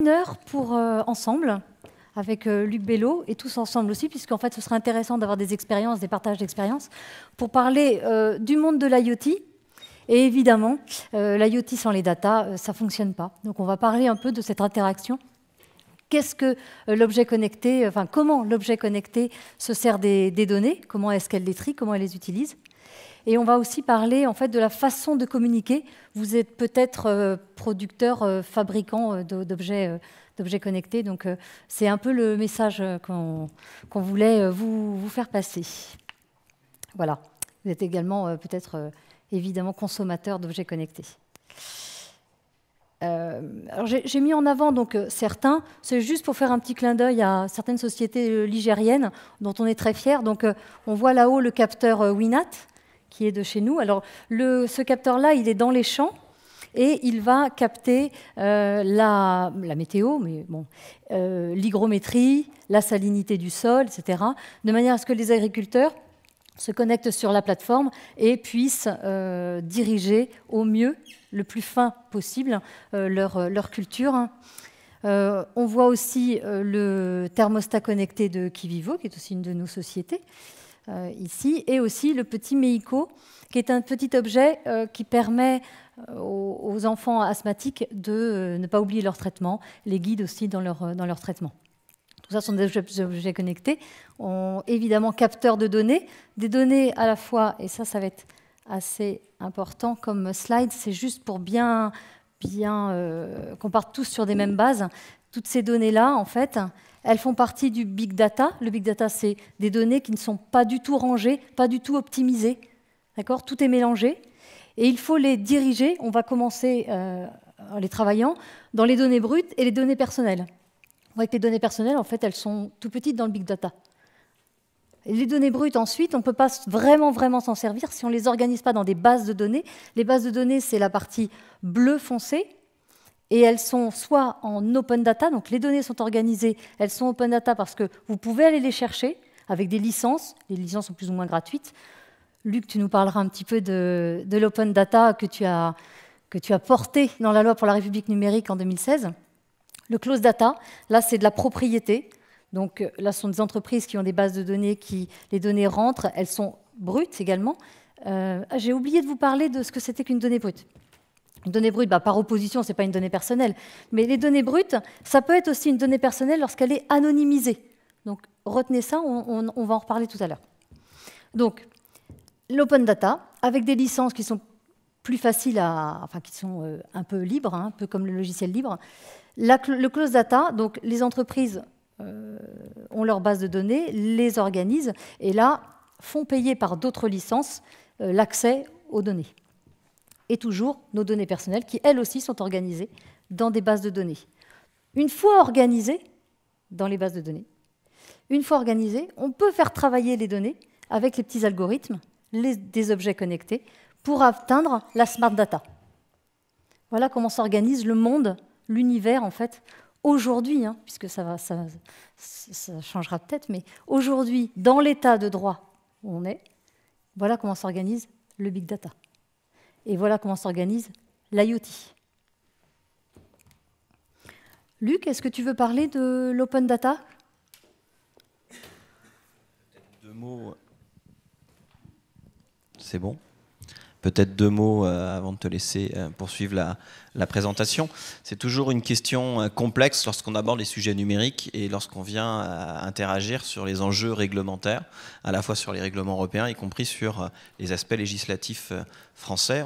Une heure pour ensemble, avec Luc Bello, et tous ensemble aussi, puisqu'en fait, ce serait intéressant d'avoir des expériences, des partages d'expériences, pour parler du monde de l'IoT. Et évidemment, l'IoT sans les data, ça ne fonctionne pas. Donc on va parler un peu de cette interaction. Qu'est-ce que l'objet connecté, enfin comment l'objet connecté se sert des données, comment est-ce qu'elle les trie, comment elle les utilise. Et on va aussi parler en fait de la façon de communiquer. Vous êtes peut-être producteur, fabricant d'objets connectés, donc c'est un peu le message qu'on voulait vous faire passer. Voilà. Vous êtes également peut-être évidemment consommateur d'objets connectés. Alors j'ai mis en avant donc certains, c'est juste pour faire un petit clin d'œil à certaines sociétés ligériennes dont on est très fiers. Donc on voit là-haut le capteur Winat qui est de chez nous. Alors ce capteur-là, il est dans les champs et il va capter la météo, mais bon, l'hygrométrie, la salinité du sol, etc., de manière à ce que les agriculteurs se connectent sur la plateforme et puissent diriger au mieux, le plus fin possible, leur culture. On voit aussi le thermostat connecté de Kivivo, qui est aussi une de nos sociétés, ici, et aussi le petit Meiko, qui est un petit objet qui permet aux enfants asthmatiques de ne pas oublier leur traitement, les guide aussi dans leur traitement. Tout ça sont des objets connectés, évidemment capteurs de données, des données à la fois, et ça va être assez important comme slide, c'est juste pour bien qu'on parte tous sur des mêmes bases. Toutes ces données-là, en fait, elles font partie du big data. Le big data, c'est des données qui ne sont pas du tout rangées, pas du tout optimisées. D'accord ? Tout est mélangé. Et il faut les diriger. On va commencer en les travaillant dans les données brutes et les données personnelles. On voit que les données personnelles, en fait, elles sont tout petites dans le big data. Et les données brutes, ensuite, on ne peut pas vraiment s'en servir si on ne les organise pas dans des bases de données. Les bases de données, c'est la partie bleu foncé, et elles sont soit en open data, donc les données sont organisées, elles sont open data parce que vous pouvez aller les chercher avec des licences. Les licences sont plus ou moins gratuites. Luc, tu nous parleras un petit peu de l'open data que tu as porté dans la loi pour la République numérique en 2016. Le close data, là, c'est de la propriété. Donc là, ce sont des entreprises qui ont des bases de données, les données rentrent, elles sont brutes également. J'ai oublié de vous parler de ce que c'était qu'une donnée brute. Une donnée brute, par opposition, ce n'est pas une donnée personnelle. Mais les données brutes, ça peut être aussi une donnée personnelle lorsqu'elle est anonymisée. Donc retenez ça, on va en reparler tout à l'heure. Donc, l'open data, avec des licences qui sont plus faciles qui sont un peu libres, un peu comme le logiciel libre. Le close data, donc les entreprises ont leur base de données, les organisent, et là, font payer par d'autres licences l'accès aux données. Et toujours nos données personnelles, qui elles aussi sont organisées dans des bases de données. Une fois organisées dans les bases de données, on peut faire travailler les données avec les petits algorithmes, des objets connectés, pour atteindre la smart data. Voilà comment s'organise le monde, l'univers, en fait, aujourd'hui, puisque ça changera peut-être, mais aujourd'hui, dans l'état de droit où on est, voilà comment s'organise le big data. Et voilà comment s'organise l'IoT. Luc, est-ce que tu veux parler de l'open data ? Deux mots. C'est bon ? Peut-être deux mots avant de te laisser poursuivre la présentation. C'est toujours une question complexe lorsqu'on aborde les sujets numériques et lorsqu'on vient interagir sur les enjeux réglementaires, à la fois sur les règlements européens, y compris sur les aspects législatifs français.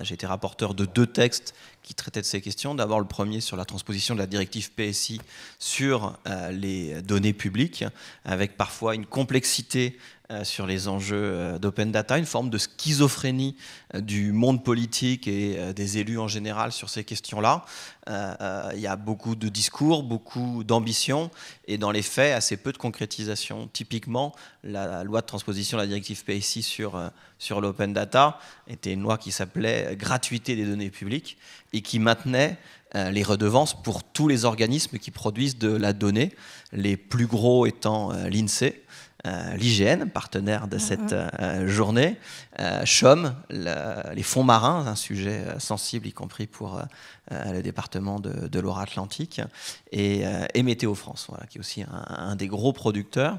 J'ai été rapporteur de 2 textes qui traitaient de ces questions. D'abord, le premier sur la transposition de la directive PSI sur les données publiques, avec parfois une complexité sur les enjeux d'open data, une forme de schizophrénie du monde politique et des élus en général sur ces questions-là. Il y a beaucoup de discours, beaucoup d'ambition, et dans les faits, assez peu de concrétisation. Typiquement, la loi de transposition de la directive PSI sur l'open data était une loi qui s'appelait « Gratuité des données publiques » et qui maintenait les redevances pour tous les organismes qui produisent de la donnée, les plus gros étant l'INSEE, l'IGN, partenaire de cette journée, CHOM, les fonds marins, un sujet sensible y compris pour le département de Loire-Atlantique, et Météo France, voilà, qui est aussi un des gros producteurs.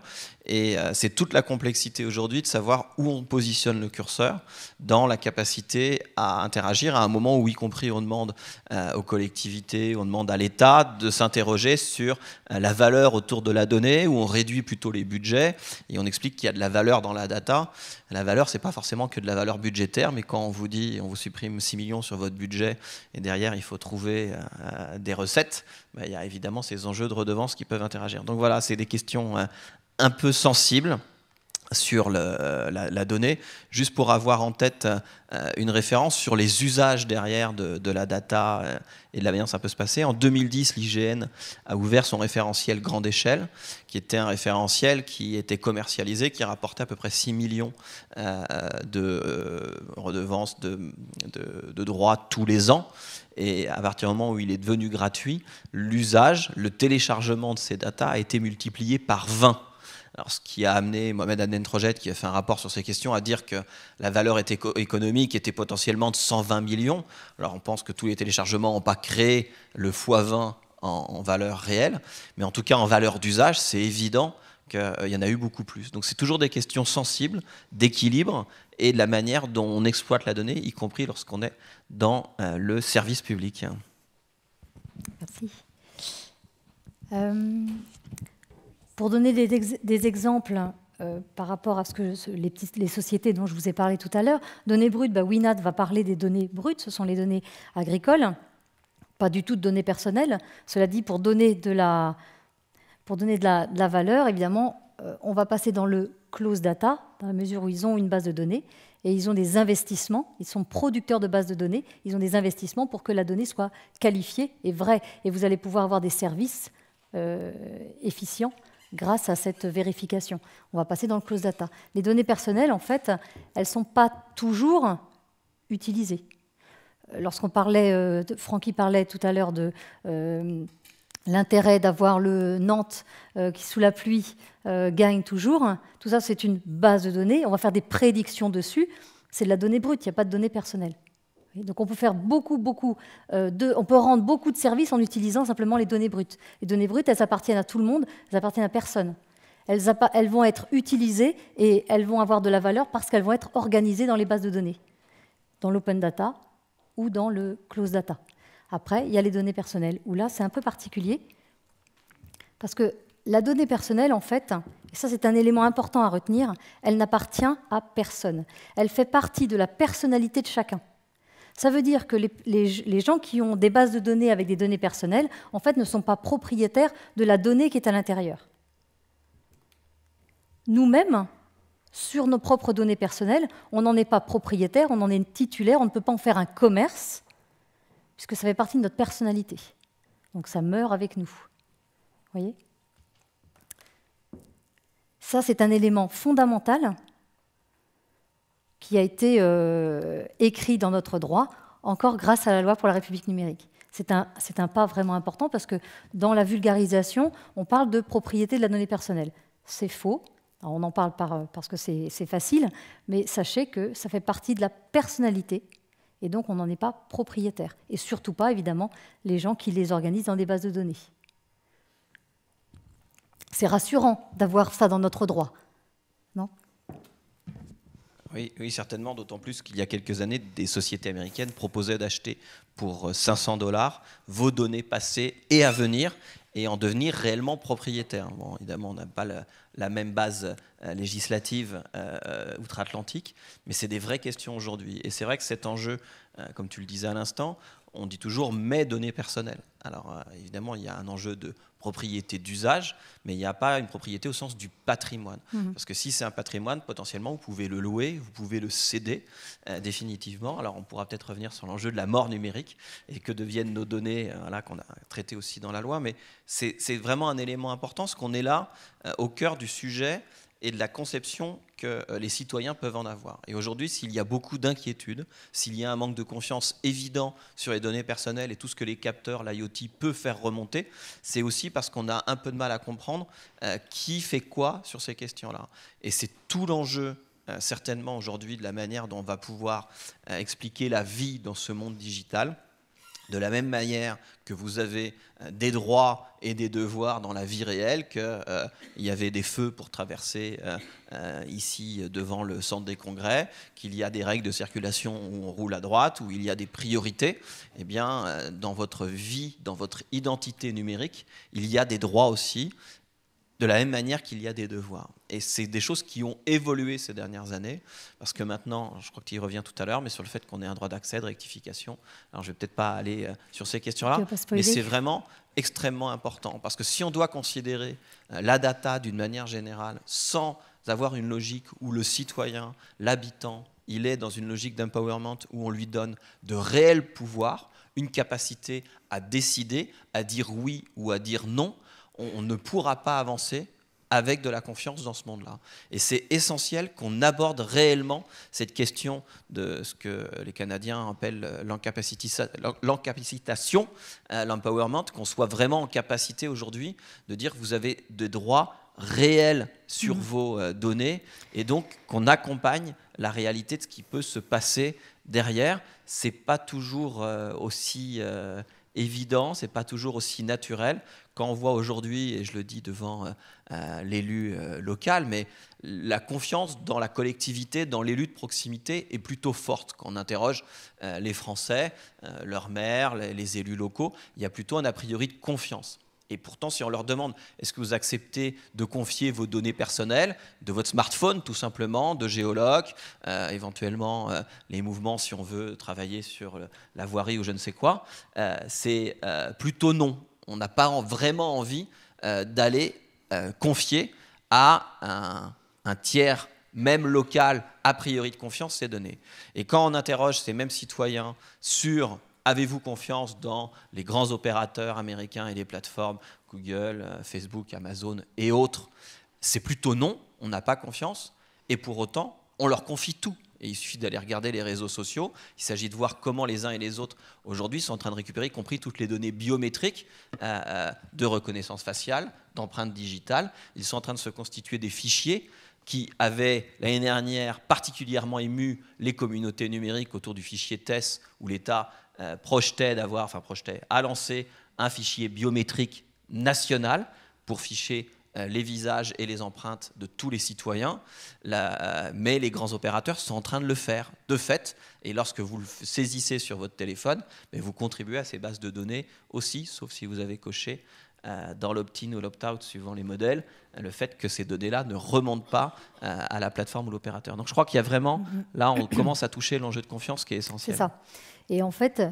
Et c'est toute la complexité aujourd'hui de savoir où on positionne le curseur dans la capacité à interagir à un moment où, y compris, on demande aux collectivités, on demande à l'État de s'interroger sur la valeur autour de la donnée, où on réduit plutôt les budgets et on explique qu'il y a de la valeur dans la data. La valeur, c'est pas forcément que de la valeur budgétaire, mais quand on vous dit on vous supprime 6 millions sur votre budget et derrière il faut trouver des recettes, ben, il y a évidemment ces enjeux de redevance qui peuvent interagir. Donc voilà, c'est des questions un peu sensibles sur la donnée, juste pour avoir en tête une référence sur les usages derrière de la data et de la manière dont ça peut se passer. En 2010, l'IGN a ouvert son référentiel grande échelle, qui était un référentiel qui était commercialisé, qui rapportait à peu près 6 millions de redevances de droits tous les ans. Et à partir du moment où il est devenu gratuit, l'usage, le téléchargement de ces datas a été multiplié par 20. Alors, ce qui a amené Mohamed Adnentrojet, qui a fait un rapport sur ces questions, à dire que la valeur économique était potentiellement de 120 millions. Alors, on pense que tous les téléchargements n'ont pas créé le x20 en valeur réelle, mais en tout cas, en valeur d'usage, c'est évident qu'il y en a eu beaucoup plus. Donc, c'est toujours des questions sensibles, d'équilibre et de la manière dont on exploite la donnée, y compris lorsqu'on est dans le service public. Merci. Pour donner des exemples par rapport à ce que les sociétés dont je vous ai parlé tout à l'heure, données brutes, Winat va parler des données brutes, ce sont les données agricoles, pas du tout de données personnelles. Cela dit, pour donner de la valeur, évidemment, on va passer dans le close data, dans la mesure où ils ont une base de données, et ils ont des investissements, ils sont producteurs de bases de données, ils ont des investissements pour que la donnée soit qualifiée et vraie. Et vous allez pouvoir avoir des services efficients grâce à cette vérification. On va passer dans le close data. Les données personnelles, en fait, elles ne sont pas toujours utilisées. Lorsqu'on parlait, Francky parlait tout à l'heure de l'intérêt d'avoir le Nantes qui, sous la pluie, gagne toujours. Tout ça, c'est une base de données. On va faire des prédictions dessus. C'est de la donnée brute, il n'y a pas de données personnelles. Donc on peut faire on peut rendre beaucoup de services en utilisant simplement les données brutes. Les données brutes, elles appartiennent à tout le monde, elles appartiennent à personne. Elles vont être utilisées et elles vont avoir de la valeur parce qu'elles vont être organisées dans les bases de données, dans l'open data ou dans le close data. Après, il y a les données personnelles, où là, c'est un peu particulier, parce que la donnée personnelle, en fait, et ça c'est un élément important à retenir, elle n'appartient à personne. Elle fait partie de la personnalité de chacun. Ça veut dire que les gens qui ont des bases de données avec des données personnelles, en fait, ne sont pas propriétaires de la donnée qui est à l'intérieur. Nous-mêmes, sur nos propres données personnelles, on n'en est pas propriétaire, on en est titulaire, on ne peut pas en faire un commerce, puisque ça fait partie de notre personnalité. Donc ça meurt avec nous. Vous voyez ? Ça, c'est un élément fondamental qui a été écrit dans notre droit, encore grâce à la loi pour la République numérique. C'est un pas vraiment important parce que dans la vulgarisation, on parle de propriété de la donnée personnelle. C'est faux. Alors, on en parle parce que c'est facile, mais sachez que ça fait partie de la personnalité et donc on n'en est pas propriétaire. Et surtout pas, évidemment, les gens qui les organisent dans des bases de données. C'est rassurant d'avoir ça dans notre droit, non ? Oui, certainement, d'autant plus qu'il y a quelques années, des sociétés américaines proposaient d'acheter pour 500 $ vos données passées et à venir et en devenir réellement propriétaire. Bon, évidemment, on n'a pas la même base législative outre-Atlantique, mais c'est des vraies questions aujourd'hui. Et c'est vrai que cet enjeu, comme tu le disais à l'instant, on dit toujours « mes données personnelles ». Alors évidemment, il y a un enjeu de propriété d'usage, mais il n'y a pas une propriété au sens du patrimoine. Parce que si c'est un patrimoine, potentiellement, vous pouvez le louer, vous pouvez le céder définitivement. Alors on pourra peut-être revenir sur l'enjeu de la mort numérique et que deviennent nos données, qu'on a traité aussi dans la loi, mais c'est vraiment un élément important, parce qu'on est là au cœur du sujet et de la conception que les citoyens peuvent en avoir. Et aujourd'hui, s'il y a beaucoup d'inquiétudes, s'il y a un manque de confiance évident sur les données personnelles et tout ce que les capteurs, l'IoT peut faire remonter, c'est aussi parce qu'on a un peu de mal à comprendre qui fait quoi sur ces questions-là. Et c'est tout l'enjeu certainement aujourd'hui de la manière dont on va pouvoir expliquer la vie dans ce monde digital. De la même manière que vous avez des droits et des devoirs dans la vie réelle, qu'il y avait des feux pour traverser ici devant le centre des congrès, qu'il y a des règles de circulation où on roule à droite, où il y a des priorités, eh bien, dans votre vie, dans votre identité numérique, il y a des droits aussi, de la même manière qu'il y a des devoirs. Et c'est des choses qui ont évolué ces dernières années, parce que maintenant, je crois que tu y reviens tout à l'heure, mais sur le fait qu'on ait un droit d'accès, de rectification, alors je ne vais peut-être pas aller sur ces questions-là, mais c'est vraiment extrêmement important, parce que si on doit considérer la data d'une manière générale, sans avoir une logique où le citoyen, l'habitant, il est dans une logique d'empowerment où on lui donne de réels pouvoirs, une capacité à décider, à dire oui ou à dire non, on ne pourra pas avancer avec de la confiance dans ce monde-là. Et c'est essentiel qu'on aborde réellement cette question de ce que les Canadiens appellent l'encapacitation, l'empowerment, qu'on soit vraiment en capacité aujourd'hui de dire que vous avez des droits réels sur vos données, et donc qu'on accompagne la réalité de ce qui peut se passer derrière. C'est pas toujours aussi évident, c'est pas toujours aussi naturel. Quand on voit aujourd'hui, et je le dis devant l'élu local, mais la confiance dans la collectivité, dans l'élu de proximité est plutôt forte. Quand on interroge les Français, leurs maires, les élus locaux, il y a plutôt un a priori de confiance. Et pourtant, si on leur demande, est-ce que vous acceptez de confier vos données personnelles, de votre smartphone tout simplement, de géologue, éventuellement les mouvements si on veut travailler sur la voirie ou je ne sais quoi, c'est plutôt non. On n'a pas vraiment envie d'aller confier à un tiers, même local, a priori de confiance, ces données. Et quand on interroge ces mêmes citoyens sur avez-vous confiance dans les grands opérateurs américains et les plateformes Google, Facebook, Amazon et autres, c'est plutôt non, on n'a pas confiance. Et pour autant, on leur confie tout. Et il suffit d'aller regarder les réseaux sociaux. Il s'agit de voir comment les uns et les autres, aujourd'hui, sont en train de récupérer, y compris toutes les données biométriques de reconnaissance faciale, d'empreintes digitales. Ils sont en train de se constituer des fichiers qui avaient, l'année dernière, particulièrement ému les communautés numériques autour du fichier TESS, où l'État a lancé un fichier biométrique national pour ficher les visages et les empreintes de tous les citoyens, mais les grands opérateurs sont en train de le faire, de fait, et lorsque vous le saisissez sur votre téléphone, vous contribuez à ces bases de données aussi, sauf si vous avez coché dans l'opt-in ou l'opt-out, suivant les modèles, le fait que ces données-là ne remontent pas à la plateforme ou l'opérateur. Donc je crois qu'il y a vraiment, là on commence à toucher l'enjeu de confiance qui est essentiel. C'est ça. Et en fait,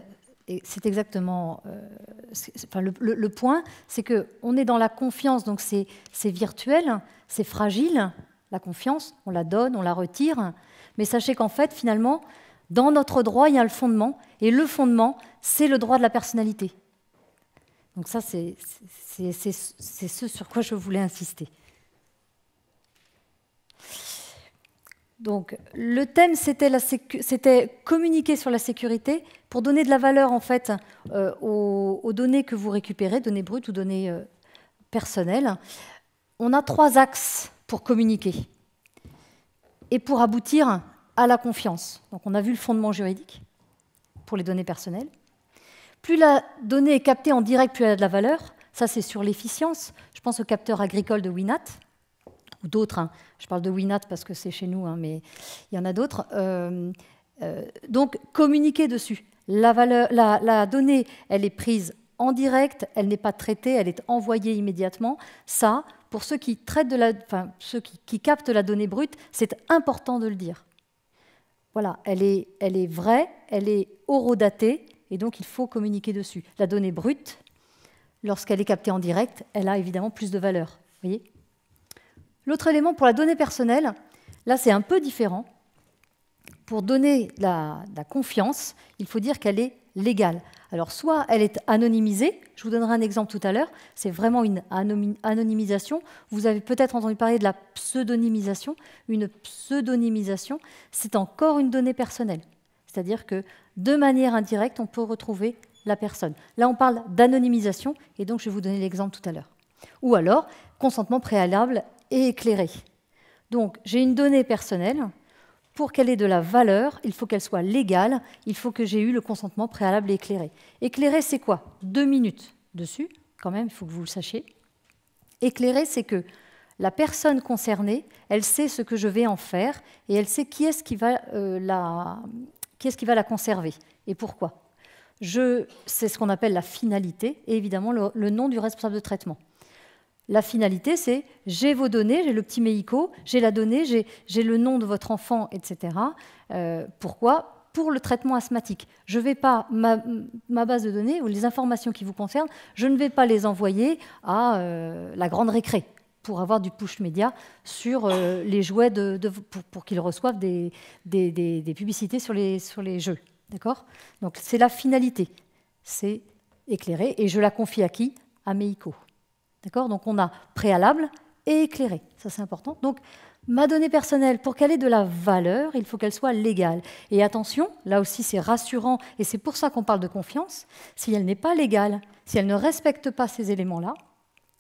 c'est exactement le point, c'est qu'on est dans la confiance, donc c'est virtuel, c'est fragile, la confiance, on la donne, on la retire, mais sachez qu'en fait, finalement, dans notre droit, il y a le fondement, et le fondement, c'est le droit de la personnalité. Donc ça, c'est ce sur quoi je voulais insister. Donc, le thème, c'était communiquer sur la sécurité pour donner de la valeur en fait aux données que vous récupérez, données brutes ou données personnelles. On a 3 axes pour communiquer et pour aboutir à la confiance. Donc, on a vu le fondement juridique pour les données personnelles. Plus la donnée est captée en direct, plus elle a de la valeur. Ça, c'est sur l'efficience. Je pense au capteur agricole de Winat, ou d'autres. Hein. Je parle de Winat parce que c'est chez nous, hein, mais il y en a d'autres. Donc, communiquer dessus. La donnée, elle est prise en direct, elle n'est pas traitée, elle est envoyée immédiatement. Ça, pour ceux qui traitent ceux qui captent la donnée brute, c'est important de le dire. Voilà, elle est vraie, elle est horodatée, et donc il faut communiquer dessus. La donnée brute, lorsqu'elle est captée en direct, elle a évidemment plus de valeur. Voyez ? L'autre élément pour la donnée personnelle, là c'est un peu différent. Pour donner la confiance, il faut dire qu'elle est légale. Alors soit elle est anonymisée, je vous donnerai un exemple tout à l'heure, c'est vraiment une anonymisation. Vous avez peut-être entendu parler de la pseudonymisation. Une pseudonymisation, c'est encore une donnée personnelle. C'est-à-dire que de manière indirecte, on peut retrouver la personne. Là, on parle d'anonymisation, et donc je vais vous donner l'exemple tout à l'heure. Ou alors, consentement préalable et éclairé. Donc, j'ai une donnée personnelle, pour qu'elle ait de la valeur, il faut qu'elle soit légale, il faut que j'ai eu le consentement préalable et éclairé. Éclairé, c'est quoi? 2 minutes dessus, quand même, il faut que vous le sachiez. Éclairé, c'est que la personne concernée, elle sait ce que je vais en faire et elle sait qui est-ce qui va la conserver et pourquoi. C'est ce qu'on appelle la finalité et évidemment le nom du responsable de traitement. La finalité, c'est j'ai vos données, j'ai le petit méico, j'ai la donnée, j'ai le nom de votre enfant, etc. Pourquoi? Pour le traitement asthmatique. Je ne vais pas, ma base de données ou les informations qui vous concernent, je ne vais pas les envoyer à la grande récré pour avoir du push média sur les jouets, pour qu'ils reçoivent des publicités sur les jeux. D'accord? Donc c'est la finalité, c'est éclairé, et je la confie à qui? À Meiko. D'accord? Donc on a préalable et éclairé, ça c'est important. Donc ma donnée personnelle, pour qu'elle ait de la valeur, il faut qu'elle soit légale. Et attention, là aussi c'est rassurant, et c'est pour ça qu'on parle de confiance, si elle n'est pas légale, si elle ne respecte pas ces éléments-là,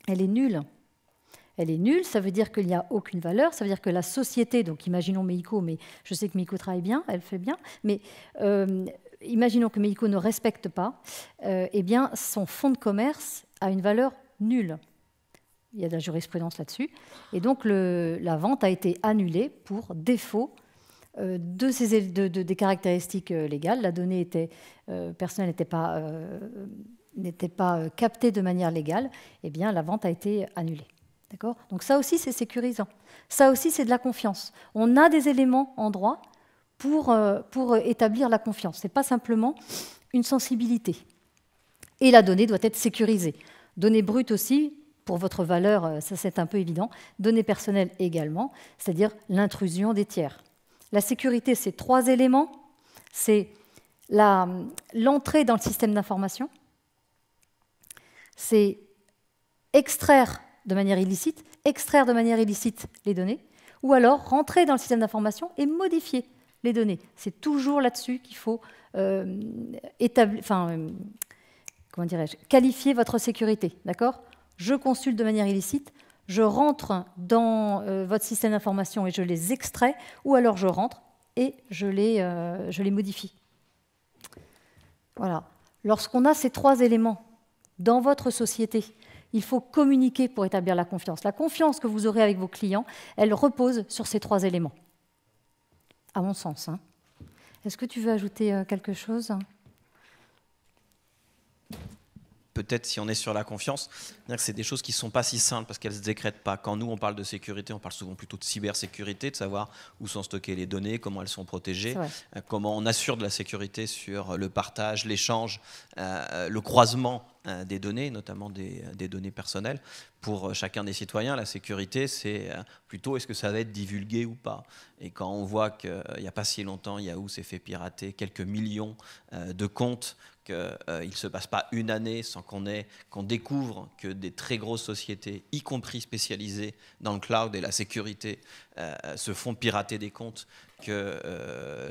elle est nulle. Elle est nulle, ça veut dire qu'il n'y a aucune valeur, ça veut dire que la société, donc imaginons Meiko, mais je sais que Meiko travaille bien, elle fait bien, mais imaginons que Meiko ne respecte pas, eh bien son fonds de commerce a une valeur nulle. Il y a de la jurisprudence là-dessus. Et donc la vente a été annulée pour défaut des caractéristiques légales. La donnée personnelle n'était pas captée de manière légale. Eh bien, la vente a été annulée. D'accord ? Donc ça aussi, c'est sécurisant. Ça aussi, c'est de la confiance. On a des éléments en droit pour établir la confiance. Ce n'est pas simplement une sensibilité. Et la donnée doit être sécurisée. Données brutes aussi, pour votre valeur, ça c'est un peu évident. Données personnelles également, c'est-à-dire l'intrusion des tiers. La sécurité, c'est 3 éléments. C'est l'entrée dans le système d'information, c'est extraire de manière illicite les données, ou alors rentrer dans le système d'information et modifier les données. C'est toujours là-dessus qu'il faut qualifier votre sécurité. D'accord ? Je consulte de manière illicite, je rentre dans votre système d'information et je les extrais, ou alors je rentre et je les modifie. Voilà. Lorsqu'on a ces 3 éléments dans votre société, il faut communiquer pour établir la confiance. La confiance que vous aurez avec vos clients, elle repose sur ces 3 éléments, à mon sens. Hein. Est-ce que tu veux ajouter quelque chose ? Peut-être si on est sur la confiance, c'est des choses qui ne sont pas si simples parce qu'elles ne se décrètent pas. Quand nous, on parle de sécurité, on parle souvent plutôt de cybersécurité, de savoir où sont stockées les données, comment elles sont protégées, comment on assure de la sécurité sur le partage, l'échange, le croisement des données, notamment des données personnelles. Pour chacun des citoyens, la sécurité, c'est plutôt est-ce que ça va être divulgué ou pas. Et quand on voit qu'il n'y a pas si longtemps, Yahoo s'est fait pirater quelques millions de comptes, qu'il ne se passe pas une année sans qu'on découvre que des très grosses sociétés, y compris spécialisées dans le cloud et la sécurité, se font pirater des comptes, que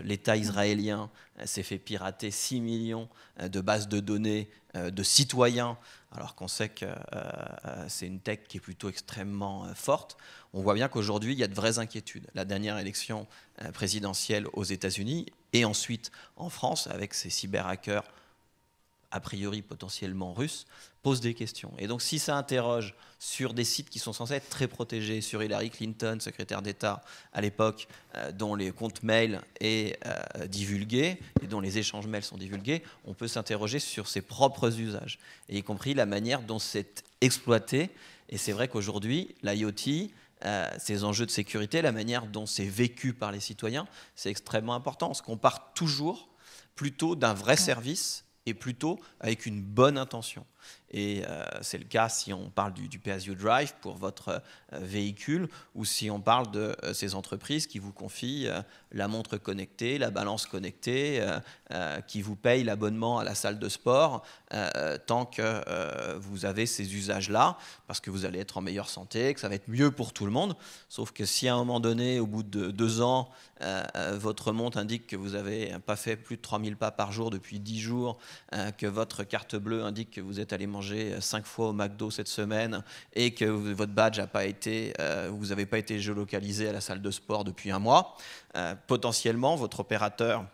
l'État israélien s'est fait pirater 6 millions de bases de données de citoyens, alors qu'on sait que c'est une tech qui est plutôt extrêmement forte. On voit bien qu'aujourd'hui, il y a de vraies inquiétudes. La dernière élection présidentielle aux États-Unis et ensuite en France, avec ces cyberhackers a priori potentiellement russes, pose des questions. Et donc si ça interroge sur des sites qui sont censés être très protégés, sur Hillary Clinton, secrétaire d'État à l'époque, dont les comptes mail est divulgué et dont les échanges mails sont divulgués, on peut s'interroger sur ses propres usages, et y compris la manière dont c'est exploité. Et c'est vrai qu'aujourd'hui, l'IoT, ces enjeux de sécurité, la manière dont c'est vécu par les citoyens, c'est extrêmement important, parce qu'on part toujours plutôt d'un vrai service et plutôt avec une bonne intention. Et c'est le cas si on parle du pay-as-you-drive pour votre véhicule, ou si on parle de ces entreprises qui vous confient la montre connectée, la balance connectée, qui vous payent l'abonnement à la salle de sport, tant que vous avez ces usages-là, parce que vous allez être en meilleure santé, que ça va être mieux pour tout le monde. Sauf que si à un moment donné, au bout de 2 ans, votre montre indique que vous n'avez pas fait plus de 3000 pas par jour depuis 10 jours, que votre carte bleue indique que vous êtes allé manger mangé 5 fois au McDo cette semaine et que votre badge n'a pas été, vous n'avez pas été géolocalisé à la salle de sport depuis un mois, potentiellement votre opérateur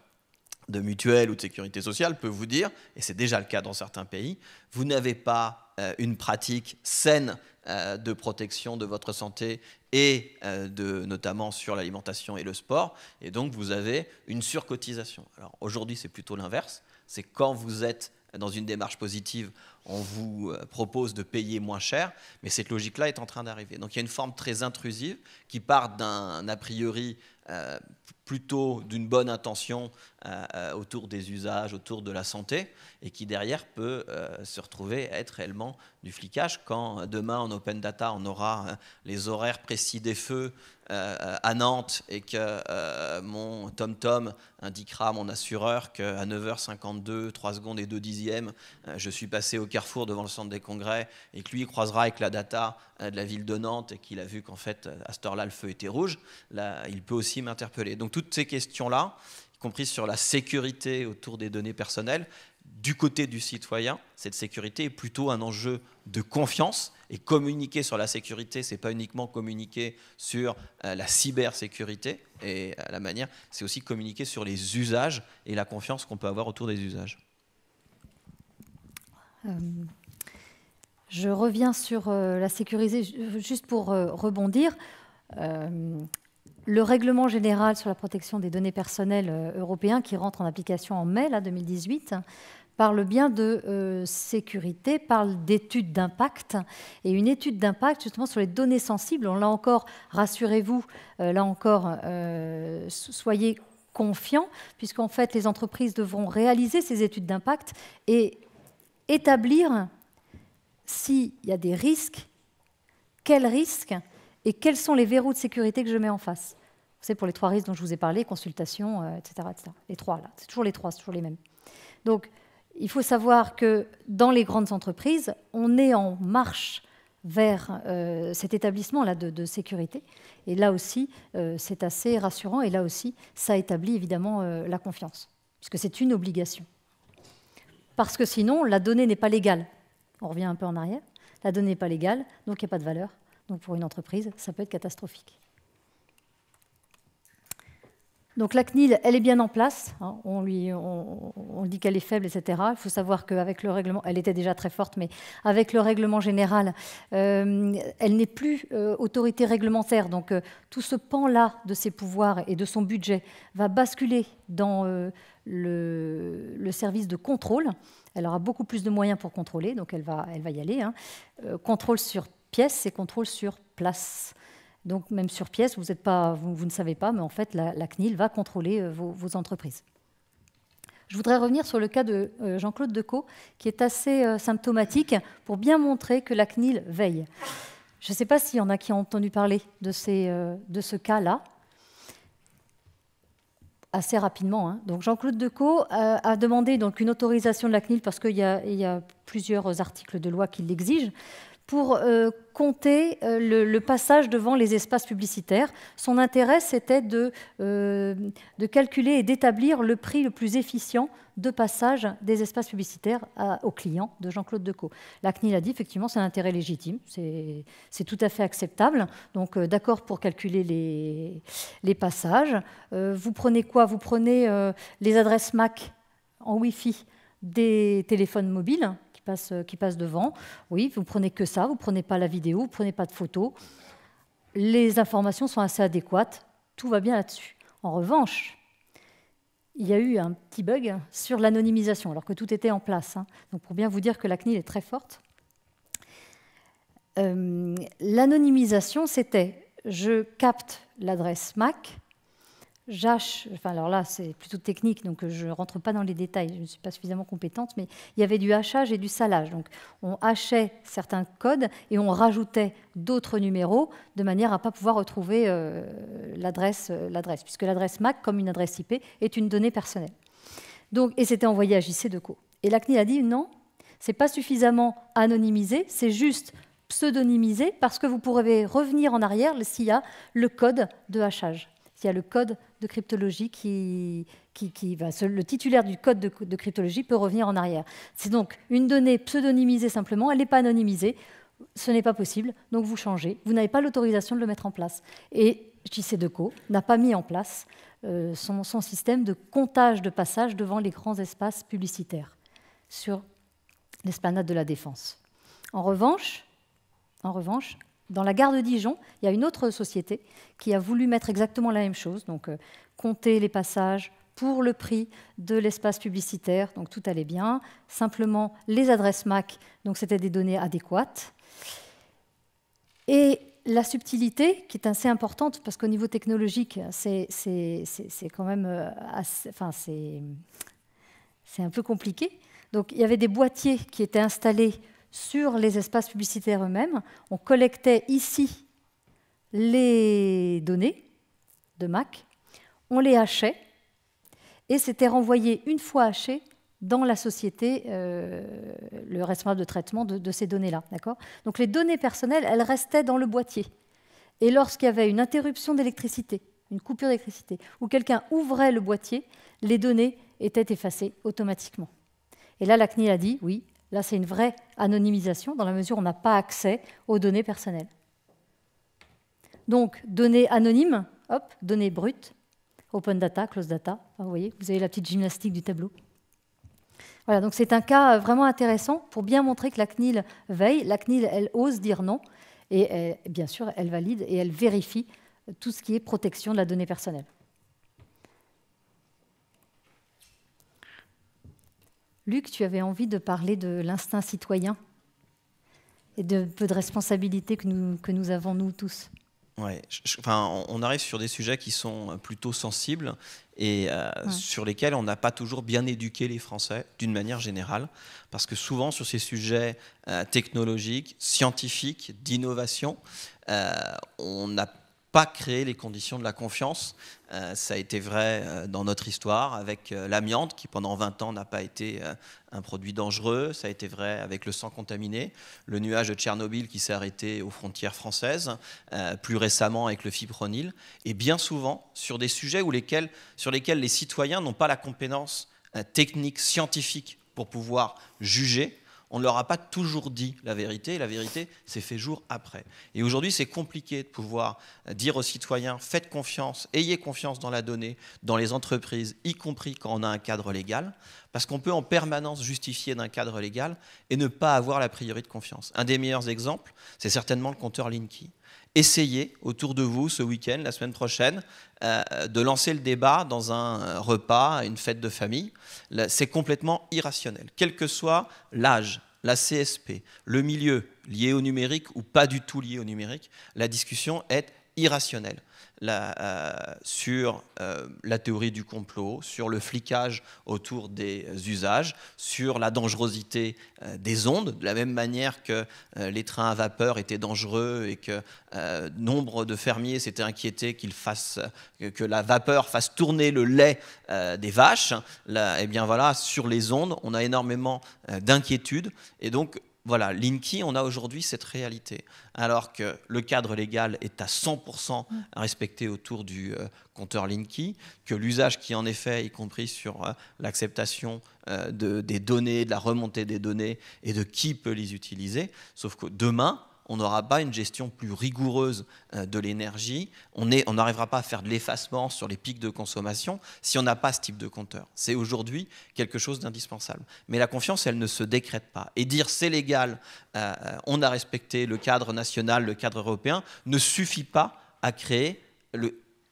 de mutuelle ou de sécurité sociale peut vous dire, et c'est déjà le cas dans certains pays, vous n'avez pas une pratique saine de protection de votre santé et notamment sur l'alimentation et le sport, et donc vous avez une surcotisation. Alors aujourd'hui c'est plutôt l'inverse, c'est quand vous êtes dans une démarche positive, on vous propose de payer moins cher, mais cette logique-là est en train d'arriver. Donc il y a une forme très intrusive qui part d'un a priori plutôt d'une bonne intention autour des usages, autour de la santé, et qui derrière peut se retrouver à être réellement du flicage. Quand demain en open data on aura les horaires précis des feux à Nantes et que mon TomTom indiquera à mon assureur qu'à 9h52, 3 secondes et 2 dixièmes, je suis passé au carrefour devant le centre des congrès et que lui croisera avec la data de la ville de Nantes et qu'il a vu qu'en fait à cette heure-là le feu était rouge, là, il peut aussi m'interpeller. Donc toutes ces questions-là, y compris sur la sécurité autour des données personnelles, du côté du citoyen, cette sécurité est plutôt un enjeu de confiance, et communiquer sur la sécurité, c'est pas uniquement communiquer sur la cybersécurité et la manière, c'est aussi communiquer sur les usages et la confiance qu'on peut avoir autour des usages. Je reviens sur la sécurité, juste pour rebondir. Le règlement général sur la protection des données personnelles européen, qui rentre en application en mai là, 2018, parle bien de sécurité, parle d'études d'impact. Et une étude d'impact, justement, sur les données sensibles, là encore, rassurez-vous, là encore, soyez confiants, puisqu'en fait, les entreprises devront réaliser ces études d'impact et établir s'il y a des risques, quels risques et quels sont les verrous de sécurité que je mets en face. C'est pour les 3 risques dont je vous ai parlé, consultation, etc., etc. Les 3, là, c'est toujours les 3, c'est toujours les mêmes. Donc, il faut savoir que dans les grandes entreprises, on est en marche vers cet établissement-là de sécurité. Et là aussi, c'est assez rassurant. Et là aussi, ça établit évidemment la confiance, puisque c'est une obligation. Parce que sinon, la donnée n'est pas légale. On revient un peu en arrière. La donnée n'est pas légale, donc il n'y a pas de valeur. Donc pour une entreprise, ça peut être catastrophique. Donc la CNIL, elle est bien en place. Hein, on dit qu'elle est faible, etc. Il faut savoir qu'avec le règlement, elle était déjà très forte, mais avec le règlement général, elle n'est plus autorité réglementaire. Donc tout ce pan-là de ses pouvoirs et de son budget va basculer dans le service de contrôle. Elle aura beaucoup plus de moyens pour contrôler, donc elle va y aller. Hein. Contrôle sur pièce et contrôle sur place. Donc même sur pièce, vous ne savez pas, mais en fait, la CNIL va contrôler vos entreprises. Je voudrais revenir sur le cas de Jean-Claude Decaux, qui est assez symptomatique pour bien montrer que la CNIL veille. Je ne sais pas s'il y en a qui ont entendu parler de ce cas-là. Assez rapidement. Hein. Donc Jean-Claude Decaux a demandé donc une autorisation de la CNIL, parce qu'il y a plusieurs articles de loi qui l'exigent, pour compter le passage devant les espaces publicitaires. Son intérêt, c'était de calculer et d'établir le prix le plus efficient de passage des espaces publicitaires aux clients de Jean-Claude Decaux. La CNIL a dit, effectivement, c'est un intérêt légitime, c'est tout à fait acceptable. Donc, d'accord pour calculer les passages. Vous prenez quoi? Vous prenez les adresses MAC en Wi-Fi des téléphones mobiles qui passent devant. Oui, vous ne prenez que ça, vous ne prenez pas la vidéo, vous ne prenez pas de photos. Les informations sont assez adéquates, tout va bien là-dessus. En revanche, il y a eu un petit bug sur l'anonymisation, alors que tout était en place. Hein. Donc pour bien vous dire que la CNIL est très forte. L'anonymisation, c'était je capte l'adresse MAC, alors là, c'est plutôt technique, donc je ne rentre pas dans les détails, je ne suis pas suffisamment compétente, mais il y avait du hachage et du salage. Donc, on hachait certains codes et on rajoutait d'autres numéros de manière à ne pas pouvoir retrouver l'adresse, puisque l'adresse MAC, comme une adresse IP, est une donnée personnelle. Donc, et c'était envoyé à JC Decaux. Et la CNIL a dit non, ce n'est pas suffisamment anonymisé, c'est juste pseudonymisé, parce que vous pourrez revenir en arrière s'il y a le code de hachage. Il y a le code de cryptologie qui le titulaire du code de cryptologie peut revenir en arrière. C'est donc une donnée pseudonymisée simplement, elle n'est pas anonymisée, ce n'est pas possible, donc vous changez. Vous n'avez pas l'autorisation de le mettre en place. Et JCDecaux n'a pas mis en place son système de comptage de passage devant les grands espaces publicitaires sur l'esplanade de la Défense. En revanche, dans la gare de Dijon, il y a une autre société qui a voulu mettre exactement la même chose, donc compter les passages pour le prix de l'espace publicitaire, donc tout allait bien. Simplement, les adresses MAC, donc c'était des données adéquates. Et la subtilité, qui est assez importante, parce qu'au niveau technologique, c'est quand même c'est un peu compliqué. Donc, il y avait des boîtiers qui étaient installés sur les espaces publicitaires eux-mêmes. On collectait ici les données de MAC, on les hachait, et c'était renvoyé une fois haché dans la société, le responsable de traitement de ces données-là. Donc les données personnelles, elles restaient dans le boîtier. Et lorsqu'il y avait une interruption d'électricité, une coupure d'électricité, ou quelqu'un ouvrait le boîtier, les données étaient effacées automatiquement. Et là, la CNIL a dit, oui, là c'est une vraie anonymisation, dans la mesure où on n'a pas accès aux données personnelles. Donc, données anonymes, hop, données brutes, open data, close data. Vous voyez, vous avez la petite gymnastique du tableau. Voilà, donc c'est un cas vraiment intéressant pour bien montrer que la CNIL veille. La CNIL, elle ose dire non, et bien sûr, elle valide et elle vérifie tout ce qui est protection de la donnée personnelle. Luc, tu avais envie de parler de l'instinct citoyen et de peu de responsabilité que nous avons, nous tous. Ouais, on arrive sur des sujets qui sont plutôt sensibles et sur lesquels on n'a pas toujours bien éduqué les Français d'une manière générale, parce que souvent sur ces sujets technologiques, scientifiques, d'innovation, on n'a pas créé les conditions de la confiance. Ça a été vrai dans notre histoire avec l'amiante qui pendant 20 ans n'a pas été un produit dangereux. Ça a été vrai avec le sang contaminé, le nuage de Tchernobyl qui s'est arrêté aux frontières françaises, plus récemment avec le fipronil, et bien souvent sur des sujets sur lesquels les citoyens n'ont pas la compétence technique, scientifique pour pouvoir juger. On ne leur a pas toujours dit la vérité, et la vérité s'est fait jour après. Et aujourd'hui, c'est compliqué de pouvoir dire aux citoyens, faites confiance, ayez confiance dans la donnée, dans les entreprises, y compris quand on a un cadre légal, parce qu'on peut en permanence justifier d'un cadre légal et ne pas avoir la priori de confiance. Un des meilleurs exemples, c'est certainement le compteur Linky. Essayez autour de vous ce week-end, la semaine prochaine, de lancer le débat dans un repas, une fête de famille. C'est complètement irrationnel. Quel que soit l'âge, la CSP, le milieu lié au numérique ou pas du tout lié au numérique, la discussion est irrationnelle. Sur la théorie du complot, sur le flicage autour des usages, sur la dangerosité des ondes, de la même manière que les trains à vapeur étaient dangereux et que nombre de fermiers s'étaient inquiétés que la vapeur fasse tourner le lait des vaches. Et bien voilà, sur les ondes, on a énormément d'inquiétudes et donc voilà, Linky, on a aujourd'hui cette réalité. Alors que le cadre légal est à 100% respecté autour du compteur Linky, que l'usage qui en est fait, y compris sur l'acceptation des données, de la remontée des données et de qui peut les utiliser, sauf que demain, on n'aura pas une gestion plus rigoureuse de l'énergie, on n'arrivera pas à faire de l'effacement sur les pics de consommation si on n'a pas ce type de compteur. C'est aujourd'hui quelque chose d'indispensable. Mais la confiance, elle ne se décrète pas. Et dire c'est légal, on a respecté le cadre national, le cadre européen, ne suffit pas à créer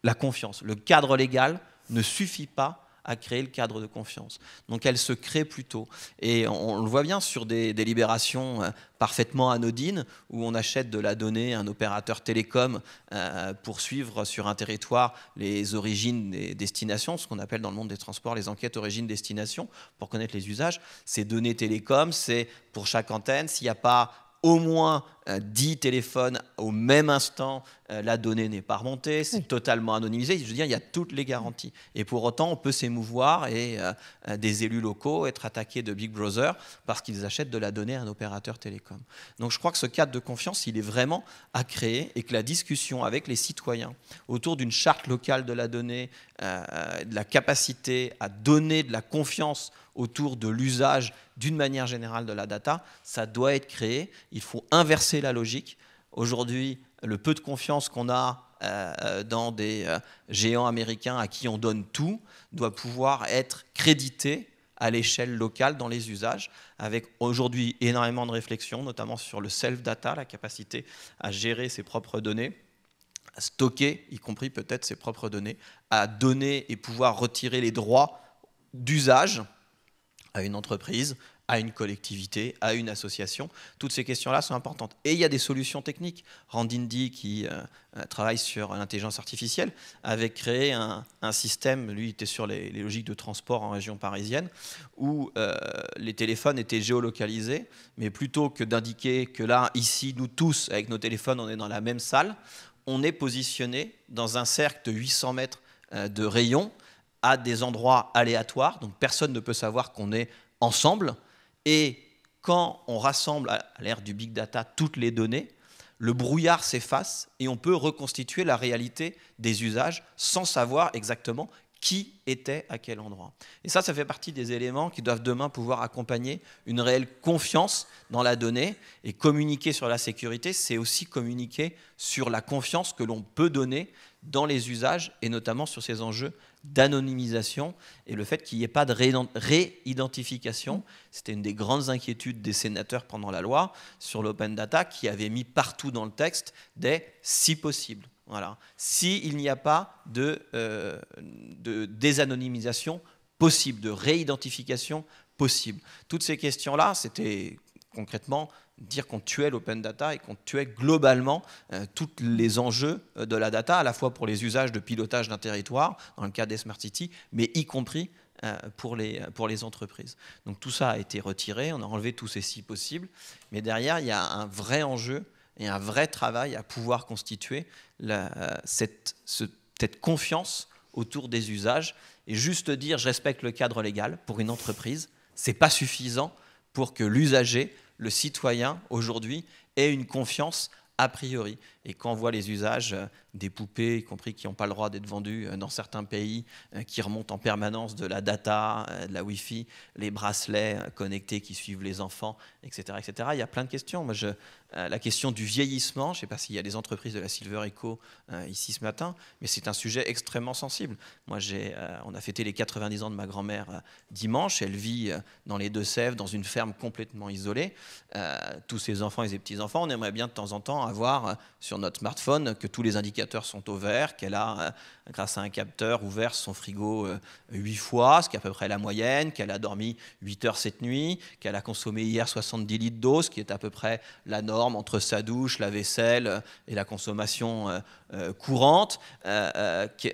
la confiance. Le cadre légal ne suffit pas à créer le cadre de confiance. Donc elle se crée plutôt. Et on le voit bien sur des libérations parfaitement anodines, où on achète de la donnée à un opérateur télécom pour suivre sur un territoire les origines des destinations, ce qu'on appelle dans le monde des transports les enquêtes origine-destination, pour connaître les usages. Ces données télécom, c'est pour chaque antenne, s'il n'y a pas au moins 10 téléphones au même instant, la donnée n'est pas remontée, c'est totalement anonymisé. Je veux dire, il y a toutes les garanties. Et pour autant, on peut s'émouvoir et des élus locaux être attaqués de Big Brother parce qu'ils achètent de la donnée à un opérateur télécom. Donc je crois que ce cadre de confiance, il est vraiment à créer et que la discussion avec les citoyens autour d'une charte locale de la donnée, de la capacité à donner de la confiance autour de l'usage d'une manière générale de la data, ça doit être créé. Il faut inverser la logique. Aujourd'hui, le peu de confiance qu'on a dans des géants américains à qui on donne tout doit pouvoir être crédité à l'échelle locale dans les usages, avec aujourd'hui énormément de réflexions, notamment sur le self-data, la capacité à gérer ses propres données, à stocker, y compris peut-être ses propres données, à donner et pouvoir retirer les droits d'usage à une entreprise, à une collectivité, à une association. Toutes ces questions-là sont importantes. Et il y a des solutions techniques. Randindi, qui travaille sur l'intelligence artificielle, avait créé un système, lui il était sur les logiques de transport en région parisienne, où les téléphones étaient géolocalisés, mais plutôt que d'indiquer que là, ici, nous tous, avec nos téléphones, on est dans la même salle, on est positionné dans un cercle de 800 mètres de rayon, à des endroits aléatoires, donc personne ne peut savoir qu'on est ensemble. Et quand on rassemble, à l'ère du big data, toutes les données, le brouillard s'efface et on peut reconstituer la réalité des usages sans savoir exactement qui était à quel endroit. Et ça fait partie des éléments qui doivent demain pouvoir accompagner une réelle confiance dans la donnée. Et communiquer sur la sécurité, c'est aussi communiquer sur la confiance que l'on peut donner dans les usages, et notamment sur ces enjeux d'anonymisation et le fait qu'il n'y ait pas de réidentification. C'était une des grandes inquiétudes des sénateurs pendant la loi sur l'open data, qui avait mis partout dans le texte des « si possible ». Voilà. S'il n'y a pas de désanonymisation possible, de réidentification possible. Toutes ces questions-là, c'était concrètement dire qu'on tuait l'open data et qu'on tuait globalement tous les enjeux de la data, à la fois pour les usages de pilotage d'un territoire, dans le cas des Smart Cities, mais y compris pour les entreprises. Donc tout ça a été retiré, on a enlevé tous ces si possibles, mais derrière, il y a un vrai enjeu et un vrai travail à pouvoir constituer cette confiance autour des usages. Et juste dire « je respecte le cadre légal » pour une entreprise, ce n'est pas suffisant pour que l'usager, le citoyen, aujourd'hui, ait une confiance a priori. Et quand on voit les usages des poupées, y compris qui n'ont pas le droit d'être vendues dans certains pays, qui remontent en permanence de la data, de la Wi-Fi, les bracelets connectés qui suivent les enfants, etc., etc. Il y a plein de questions. Moi, la question du vieillissement, je ne sais pas s'il y a des entreprises de la Silver Eco ici ce matin, mais c'est un sujet extrêmement sensible. Moi, on a fêté les 90 ans de ma grand-mère dimanche. Elle vit dans les Deux-Sèvres, dans une ferme complètement isolée. Tous ses enfants et ses petits-enfants, on aimerait bien de temps en temps avoir sur notre smartphone que tous les indicateurs sont au vert, qu'elle a, grâce à un capteur, ouvert son frigo 8 fois, ce qui est à peu près la moyenne, qu'elle a dormi 8 heures cette nuit, qu'elle a consommé hier 70 litres d'eau, ce qui est à peu près la norme entre sa douche, la vaisselle et la consommation courante.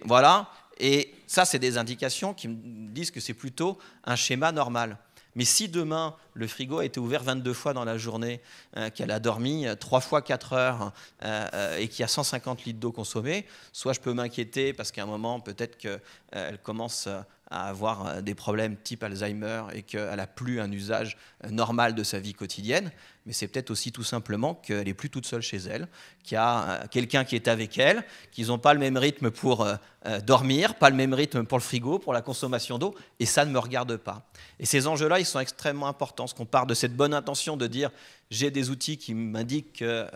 Voilà. Et ça, c'est des indications qui me disent que c'est plutôt un schéma normal. Mais si demain, le frigo a été ouvert 22 fois dans la journée, qu'elle a dormi 3 fois 4 heures et qu'il y a 150 litres d'eau consommée, soit je peux m'inquiéter parce qu'à un moment, peut-être qu'elle commence à avoir des problèmes type Alzheimer et qu'elle n'a plus un usage normal de sa vie quotidienne, mais c'est peut-être aussi tout simplement qu'elle n'est plus toute seule chez elle, qu'il y a quelqu'un qui est avec elle, qu'ils n'ont pas le même rythme pour dormir, pas le même rythme pour le frigo, pour la consommation d'eau, et ça ne me regarde pas. Et ces enjeux-là, ils sont extrêmement importants, parce qu'on part de cette bonne intention de dire « j'ai des outils qui m'indiquent que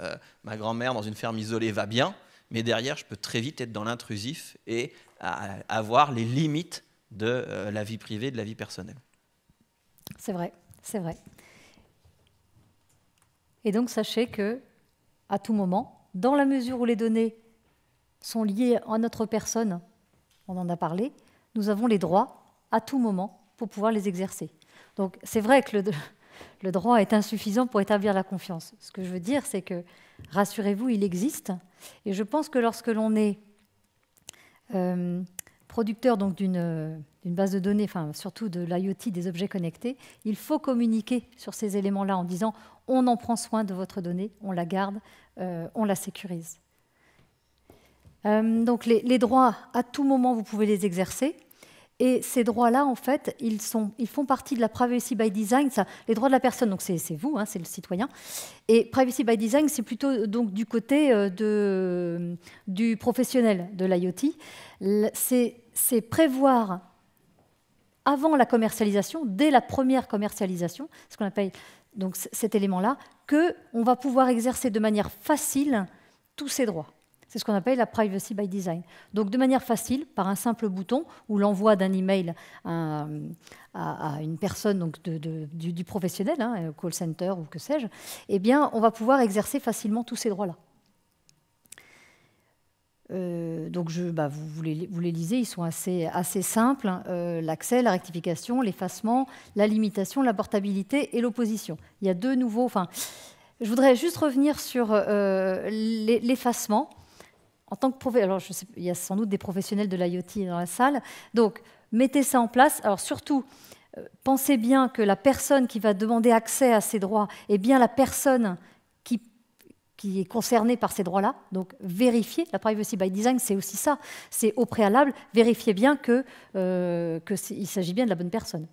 ma grand-mère dans une ferme isolée va bien », mais derrière, je peux très vite être dans l'intrusif et avoir les limites de la vie privée, de la vie personnelle. C'est vrai, c'est vrai. Et donc, sachez que, à tout moment, dans la mesure où les données sont liées à notre personne, on en a parlé, nous avons les droits à tout moment pour pouvoir les exercer. Donc, c'est vrai que le droit est insuffisant pour établir la confiance. Ce que je veux dire, c'est que, rassurez-vous, il existe. Et je pense que lorsque l'on est producteur donc d'une base de données, enfin surtout de l'IoT, des objets connectés, il faut communiquer sur ces éléments-là en disant on en prend soin de votre donnée, on la garde, on la sécurise. Donc les droits, à tout moment, vous pouvez les exercer. Et ces droits-là, en fait, ils font partie de la privacy by design. Ça, les droits de la personne, donc c'est vous, hein, c'est le citoyen. Et privacy by design, c'est plutôt donc du côté du professionnel de l'IoT. C'est prévoir avant la commercialisation, dès la première commercialisation, ce qu'on appelle donc cet élément-là, qu'on va pouvoir exercer de manière facile tous ces droits. C'est ce qu'on appelle la privacy by design. Donc de manière facile, par un simple bouton ou l'envoi d'un email à une personne donc du professionnel, hein, call center ou que sais-je, eh bien, on va pouvoir exercer facilement tous ces droits-là. Donc vous les lisez, ils sont assez simples. L'accès, la rectification, l'effacement, la limitation, la portabilité et l'opposition. Il y a deux nouveaux... Enfin, je voudrais juste revenir sur l'effacement. En tant que alors je sais, il y a sans doute des professionnels de l'IoT dans la salle. Donc, mettez ça en place. Alors surtout, pensez bien que la personne qui va demander accès à ces droits est bien la personne qui est concernée par ces droits-là. Donc, vérifiez. La privacy by design, c'est aussi ça. C'est au préalable, vérifiez bien qu'il s'agit bien de la bonne personne.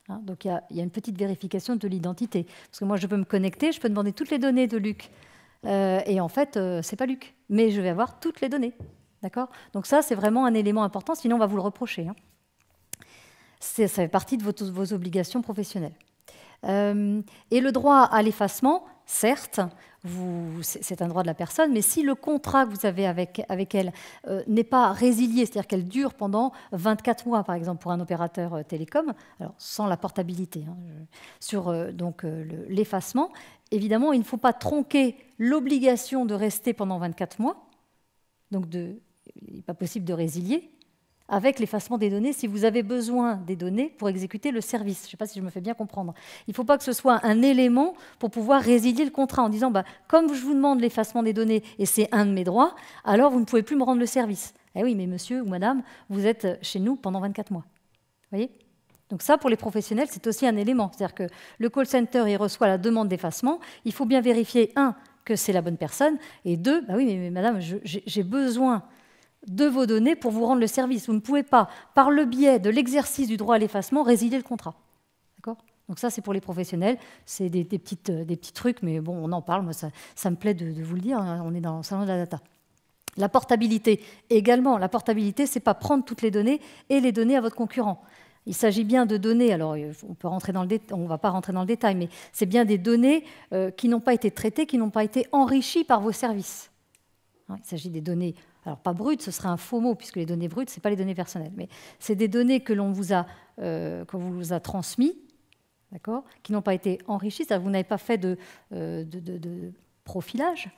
Hein, donc, il y a une petite vérification de l'identité. Parce que moi, je peux me connecter, je peux demander toutes les données de Luc. Et en fait, ce n'est pas Luc. Mais je vais avoir toutes les données. D'accord ? Donc ça, c'est vraiment un élément important, sinon on va vous le reprocher. Hein. Ça fait partie de vos obligations professionnelles. Et le droit à l'effacement, certes, c'est un droit de la personne, mais si le contrat que vous avez avec elle n'est pas résilié, c'est-à-dire qu'elle dure pendant 24 mois, par exemple, pour un opérateur télécom, alors sans la portabilité, hein, sur l'effacement, évidemment, il ne faut pas tronquer l'obligation de rester pendant 24 mois, donc il n'est pas possible de résilier, avec l'effacement des données, si vous avez besoin des données pour exécuter le service. Je ne sais pas si je me fais bien comprendre. Il ne faut pas que ce soit un élément pour pouvoir résilier le contrat en disant comme je vous demande l'effacement des données et c'est un de mes droits, alors vous ne pouvez plus me rendre le service. Eh oui, mais monsieur ou madame, vous êtes chez nous pendant 24 mois. Vous voyez ? Donc ça, pour les professionnels, c'est aussi un élément. C'est-à-dire que le call center, il reçoit la demande d'effacement. Il faut bien vérifier, que c'est la bonne personne, et deux, oui, mais madame, j'ai besoin de vos données pour vous rendre le service. Vous ne pouvez pas, par le biais de l'exercice du droit à l'effacement, résilier le contrat. D'accord ? Donc ça, c'est pour les professionnels. C'est des petits trucs, mais bon, on en parle. Moi, ça me plaît de vous le dire. Hein, on est dans le salon de la data. La portabilité, également. La portabilité, ce n'est pas prendre toutes les données et les donner à votre concurrent. Il s'agit bien de données, alors on ne va pas rentrer dans le détail, mais c'est bien des données qui n'ont pas été traitées, qui n'ont pas été enrichies par vos services. Hein, il s'agit des données... Alors, pas brutes, ce serait un faux mot, puisque les données brutes, ce n'est pas les données personnelles. Mais c'est des données que l'on vous a transmises, d'accord, qui n'ont pas été enrichies. Vous n'avez pas fait de profilage,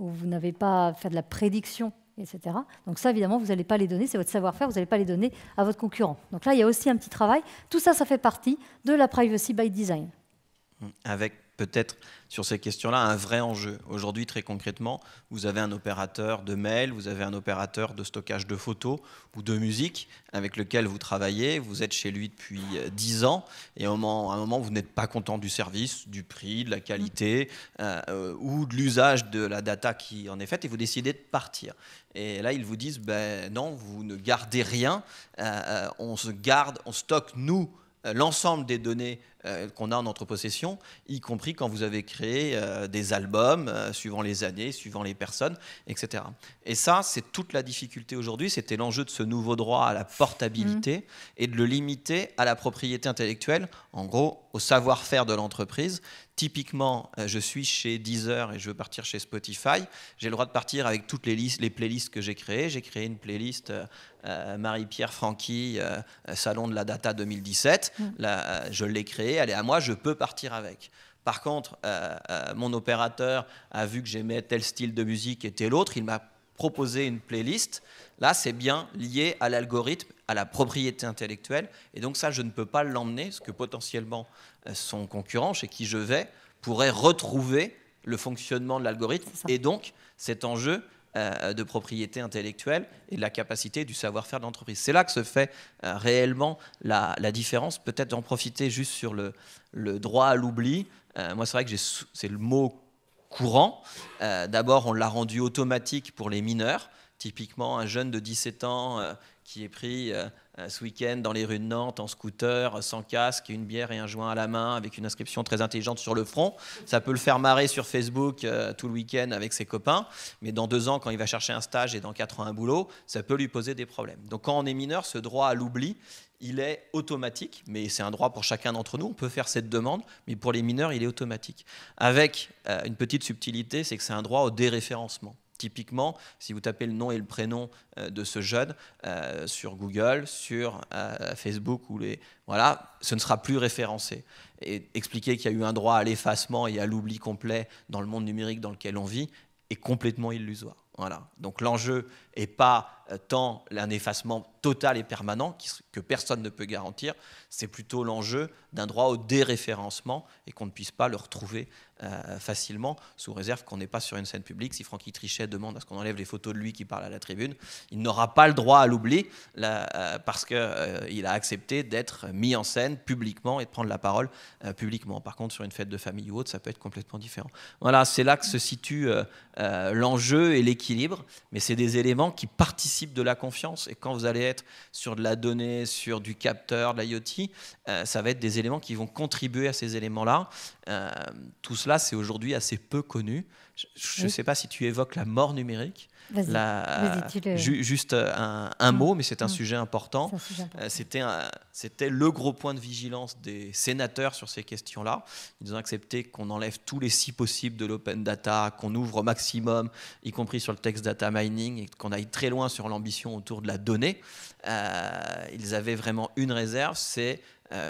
ou vous n'avez pas fait de la prédiction, etc. Donc ça, évidemment, vous n'allez pas les donner, c'est votre savoir-faire, vous n'allez pas les donner à votre concurrent. Donc là, il y a aussi un petit travail. Tout ça, ça fait partie de la privacy by design. Avec peut-être sur ces questions-là un vrai enjeu. Aujourd'hui, très concrètement, vous avez un opérateur de mail, vous avez un opérateur de stockage de photos ou de musique avec lequel vous travaillez, vous êtes chez lui depuis 10 ans et à un moment, vous n'êtes pas content du service, du prix, de la qualité ou de l'usage de la data qui en est faite et vous décidez de partir. Et là, ils vous disent, non, vous ne gardez rien, on stocke, nous, l'ensemble des données qu'on a en notre possession, y compris quand vous avez créé des albums, suivant les années, suivant les personnes, etc. Et ça, c'est toute la difficulté aujourd'hui. C'était l'enjeu de ce nouveau droit à la portabilité et de le limiter à la propriété intellectuelle, en gros, au savoir-faire de l'entreprise. Typiquement, je suis chez Deezer et je veux partir chez Spotify. J'ai le droit de partir avec toutes les playlists que j'ai créées. J'ai créé une playlist Marie-Pierre Franqui, Salon de la Data 2017. Là, je l'ai créée, elle est à moi, je peux partir avec. Par contre, mon opérateur a vu que j'aimais tel style de musique et tel autre. Il m'a proposé une playlist. Là, c'est bien lié à l'algorithme, à la propriété intellectuelle. Et donc ça, je ne peux pas l'emmener, parce que potentiellement, son concurrent, chez qui je vais, pourrait retrouver le fonctionnement de l'algorithme. Et donc, cet enjeu de propriété intellectuelle et de la capacité du savoir-faire de l'entreprise. C'est là que se fait réellement la différence. Peut-être d'en profiter juste sur le droit à l'oubli. Moi, c'est vrai que c'est le mot courant. D'abord, on l'a rendu automatique pour les mineurs. Typiquement, un jeune de 17 ans qui est pris ce week-end dans les rues de Nantes en scooter, sans casque, une bière et un joint à la main, avec une inscription très intelligente sur le front. Ça peut le faire marrer sur Facebook tout le week-end avec ses copains, mais dans 2 ans, quand il va chercher un stage et dans 4 ans un boulot, ça peut lui poser des problèmes. Donc quand on est mineur, ce droit à l'oubli, il est automatique, mais c'est un droit pour chacun d'entre nous, on peut faire cette demande, mais pour les mineurs, il est automatique. Avec une petite subtilité, c'est que c'est un droit au déréférencement. Typiquement, si vous tapez le nom et le prénom de ce jeune sur Google, sur Facebook, voilà, ce ne sera plus référencé. Et expliquer qu'il y a eu un droit à l'effacement et à l'oubli complet dans le monde numérique dans lequel on vit est complètement illusoire. Voilà. Donc l'enjeu n'est pas tant un effacement total et permanent que personne ne peut garantir, c'est plutôt l'enjeu d'un droit au déréférencement et qu'on ne puisse pas le retrouver facilement, sous réserve qu'on n'est pas sur une scène publique. Si Francky Trichet demande à ce qu'on enlève les photos de lui qui parle à la tribune, il n'aura pas le droit à l'oubli parce qu'il a accepté d'être mis en scène publiquement et de prendre la parole publiquement. Par contre, sur une fête de famille ou autre, ça peut être complètement différent. Voilà, c'est là que se situe l'enjeu et l'équilibre, mais c'est des éléments qui participent de la confiance. Et quand vous allez être sur de la donnée, sur du capteur, de l'IoT, ça va être des éléments qui vont contribuer à ces éléments-là. Tout cela, c'est aujourd'hui assez peu connu. Je ne sais pas si tu évoques la mort numérique. Juste un mot, mais c'est un sujet important. C'était le gros point de vigilance des sénateurs sur ces questions-là. Ils ont accepté qu'on enlève tous les si possibles de l'open data, qu'on ouvre au maximum, y compris sur le text data mining, et qu'on aille très loin sur l'ambition autour de la donnée. Ils avaient vraiment une réserve, c'est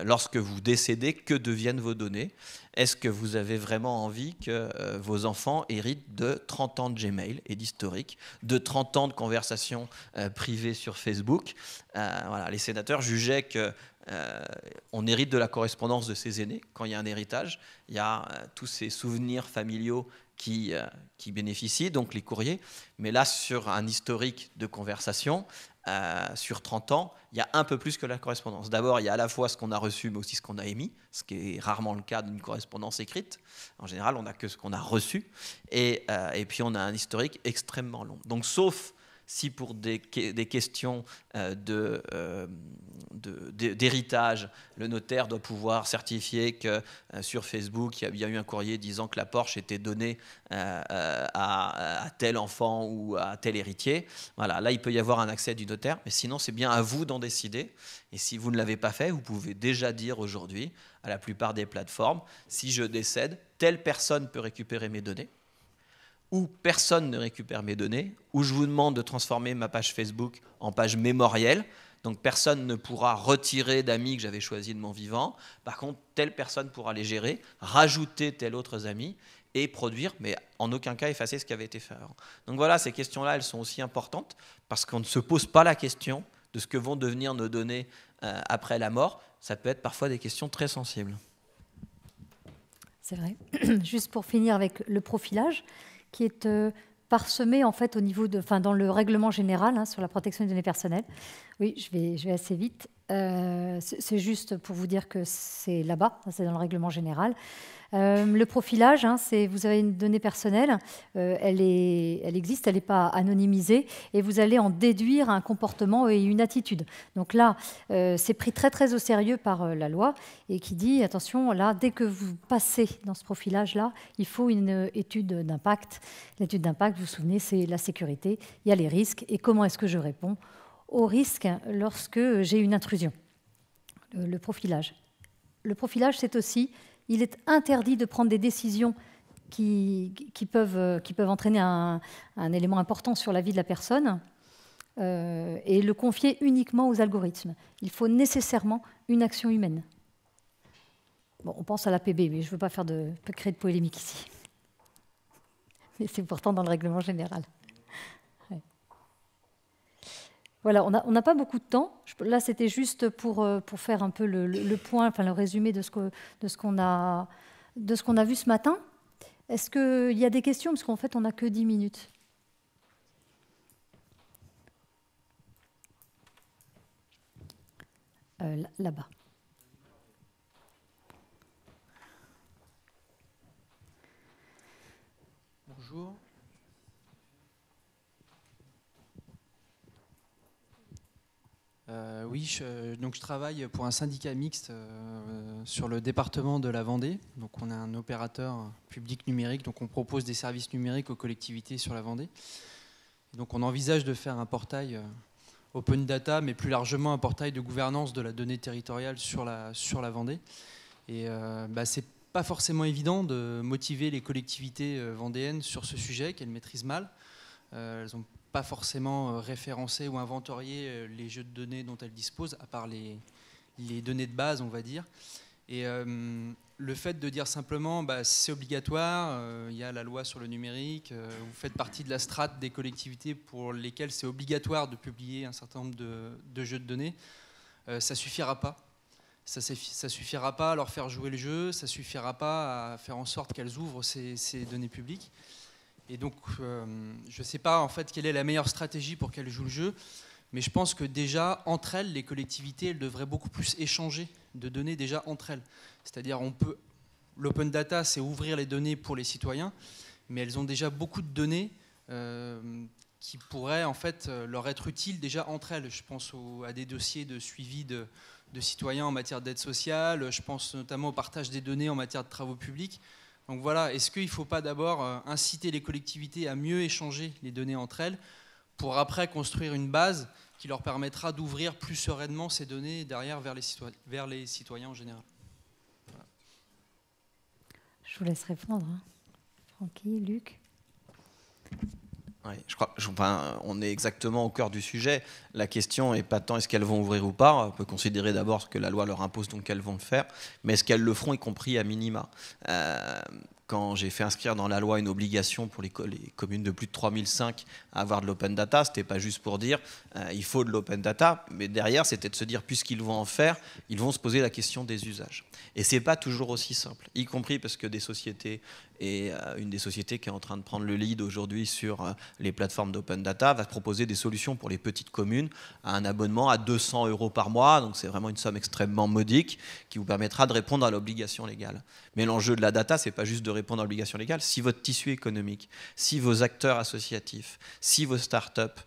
lorsque vous décédez, que deviennent vos données? Est-ce que vous avez vraiment envie que vos enfants héritent de 30 ans de Gmail et d'historique, de 30 ans de conversations privées sur Facebook? Voilà, les sénateurs jugeaient qu'on hérite de la correspondance de ses aînés. Quand il y a un héritage, il y a tous ces souvenirs familiaux qui bénéficient, donc les courriers. Mais là, sur un historique de conversation, sur 30 ans, il y a un peu plus que la correspondance. D'abord, il y a à la fois ce qu'on a reçu, mais aussi ce qu'on a émis, ce qui est rarement le cas d'une correspondance écrite. En général, on n'a que ce qu'on a reçu. Et puis, on a un historique extrêmement long. Donc, sauf si pour des questions d'héritage, le notaire doit pouvoir certifier que sur Facebook, il y a eu un courrier disant que la Porsche était donnée à tel enfant ou à tel héritier. Voilà, là, il peut y avoir un accès du notaire, mais sinon, c'est bien à vous d'en décider. Et si vous ne l'avez pas fait, vous pouvez déjà dire aujourd'hui, à la plupart des plateformes, si je décède, telle personne peut récupérer mes données, où personne ne récupère mes données, où je vous demande de transformer ma page Facebook en page mémorielle. Donc personne ne pourra retirer d'amis que j'avais choisis de mon vivant. Par contre, telle personne pourra les gérer, rajouter tel autre ami et produire, mais en aucun cas effacer ce qui avait été fait avant. Donc voilà, ces questions-là, elles sont aussi importantes parce qu'on ne se pose pas la question de ce que vont devenir nos données après la mort. Ça peut être parfois des questions très sensibles. C'est vrai. Juste pour finir avec le profilage, qui est parsemé en fait au niveau dans le règlement général sur la protection des données personnelles. Oui, je vais assez vite. C'est juste pour vous dire que c'est là-bas, c'est dans le règlement général. Le profilage, vous avez une donnée personnelle, elle existe, elle n'est pas anonymisée, et vous allez en déduire un comportement et une attitude. Donc là, c'est pris très très au sérieux par la loi, et qui dit, attention, là, dès que vous passez dans ce profilage-là, il faut une étude d'impact. L'étude d'impact, vous vous souvenez, c'est la sécurité, il y a les risques, et comment est-ce que je réponds aux risques lorsque j'ai une intrusion. Le profilage. Le profilage, c'est aussi... Il est interdit de prendre des décisions qui peuvent entraîner un élément important sur la vie de la personne et le confier uniquement aux algorithmes. Il faut nécessairement une action humaine. Bon, on pense à l'APB, mais je ne veux pas créer de polémique ici. Mais c'est pourtant dans le règlement général. Ouais. Voilà, on n'a pas beaucoup de temps. Là, c'était juste pour faire un peu le point, enfin le résumé de ce qu'on a vu ce matin. Est-ce qu'il y a des questions? Parce qu'en fait, on n'a que 10 minutes. là-bas. Bonjour. Oui, donc je travaille pour un syndicat mixte sur le département de la Vendée. Donc on est un opérateur public numérique, donc on propose des services numériques aux collectivités sur la Vendée. Et donc on envisage de faire un portail open data, mais plus largement un portail de gouvernance de la donnée territoriale sur la Vendée. Et c'est pas forcément évident de motiver les collectivités vendéennes sur ce sujet qu'elles maîtrisent mal. Elles n'ont pas forcément référencé ou inventorié les jeux de données dont elles disposent, à part les données de base, on va dire. Et le fait de dire simplement c'est obligatoire, il y a la loi sur le numérique, vous faites partie de la strate des collectivités pour lesquelles c'est obligatoire de publier un certain nombre de jeux de données, ça ne suffira pas. Ça suffira pas à leur faire jouer le jeu, ça suffira pas à faire en sorte qu'elles ouvrent ces données publiques. Et donc, je ne sais pas en fait quelle est la meilleure stratégie pour qu'elles jouent le jeu, mais je pense que déjà, entre elles, les collectivités, elles devraient beaucoup plus échanger de données déjà entre elles. C'est-à-dire, l'open data, c'est ouvrir les données pour les citoyens, mais elles ont déjà beaucoup de données qui pourraient en fait leur être utiles déjà entre elles. Je pense à des dossiers de suivi de citoyens en matière d'aide sociale, je pense notamment au partage des données en matière de travaux publics. Donc voilà, est-ce qu'il ne faut pas d'abord inciter les collectivités à mieux échanger les données entre elles pour après construire une base qui leur permettra d'ouvrir plus sereinement ces données derrière vers les citoyens en général. Voilà. Je vous laisse répondre. Francky, Luc. Oui, je crois, on est exactement au cœur du sujet. La question n'est pas tant est-ce qu'elles vont ouvrir ou pas. On peut considérer d'abord que la loi leur impose, donc elles vont le faire. Mais est-ce qu'elles le feront, y compris à minima. Quand j'ai fait inscrire dans la loi une obligation pour les communes de plus de 3005 à avoir de l'open data, ce n'était pas juste pour dire il faut de l'open data, mais derrière c'était de se dire puisqu'ils vont en faire, ils vont se poser la question des usages. Et ce n'est pas toujours aussi simple, y compris parce que des sociétés, et une des sociétés qui est en train de prendre le lead aujourd'hui sur les plateformes d'open data va proposer des solutions pour les petites communes à un abonnement à 200 € par mois, donc c'est vraiment une somme extrêmement modique qui vous permettra de répondre à l'obligation légale. Mais l'enjeu de la data, ce n'est pas juste de répondre à l'obligation légale. Si votre tissu économique, si vos acteurs associatifs, si vos startups,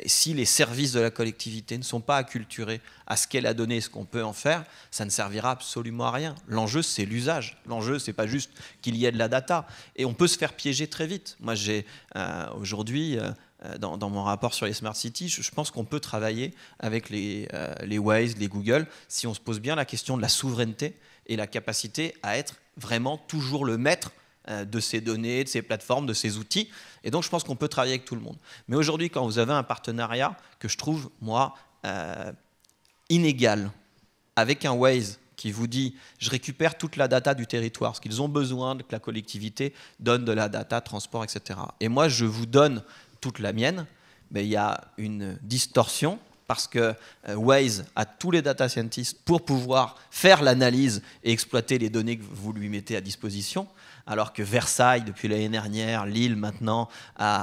si les services de la collectivité ne sont pas acculturés à ce qu'est la donnée et ce qu'on peut en faire, ça ne servira absolument à rien. L'enjeu, c'est l'usage. L'enjeu, c'est pas juste qu'il y ait de la data. Et on peut se faire piéger très vite. Moi, j'ai aujourd'hui, dans mon rapport sur les smart cities, je pense qu'on peut travailler avec les Waze, les Google, si on se pose bien la question de la souveraineté et la capacité à être vraiment toujours le maître de ces données, de ces plateformes, de ces outils. Et donc, je pense qu'on peut travailler avec tout le monde. Mais aujourd'hui, quand vous avez un partenariat que je trouve, moi, inégal, avec un Waze qui vous dit « je récupère toute la data du territoire », parce qu'ils ont besoin que la collectivité donne de la data, transport, etc. Et moi, je vous donne toute la mienne, mais il y a une distorsion parce que Waze a tous les data scientists pour pouvoir faire l'analyse et exploiter les données que vous lui mettez à disposition, alors que Versailles, depuis l'année dernière, Lille maintenant,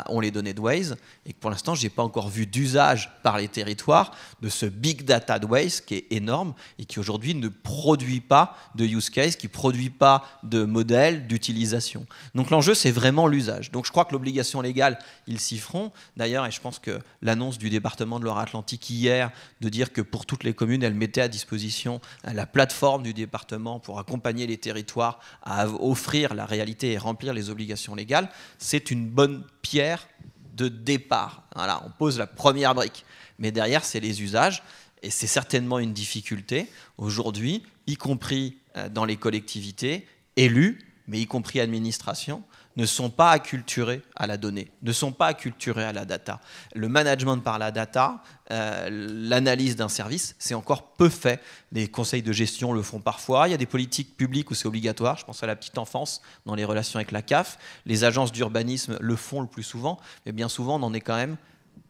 ont les données de Waze, et que pour l'instant, je n'ai pas encore vu d'usage par les territoires de ce big data de Waze qui est énorme et qui aujourd'hui ne produit pas de use case, qui ne produit pas de modèle d'utilisation. Donc l'enjeu, c'est vraiment l'usage. Donc je crois que l'obligation légale, ils s'y feront. D'ailleurs, et je pense que l'annonce du département de Loire-Atlantique hier, de dire que pour toutes les communes, elle mettait à disposition la plateforme du département pour accompagner les territoires à offrir la réalité et remplir les obligations légales, c'est une bonne pierre de départ. Voilà, on pose la première brique. Mais derrière, c'est les usages. Et c'est certainement une difficulté aujourd'hui, y compris dans les collectivités, élus, mais y compris administration, ne sont pas acculturés à la donnée, ne sont pas acculturés à la data. Le management par la data, l'analyse d'un service, c'est encore peu fait. Les conseils de gestion le font parfois. Il y a des politiques publiques où c'est obligatoire. Je pense à la petite enfance dans les relations avec la CAF. Les agences d'urbanisme le font le plus souvent, mais bien souvent, on en est quand même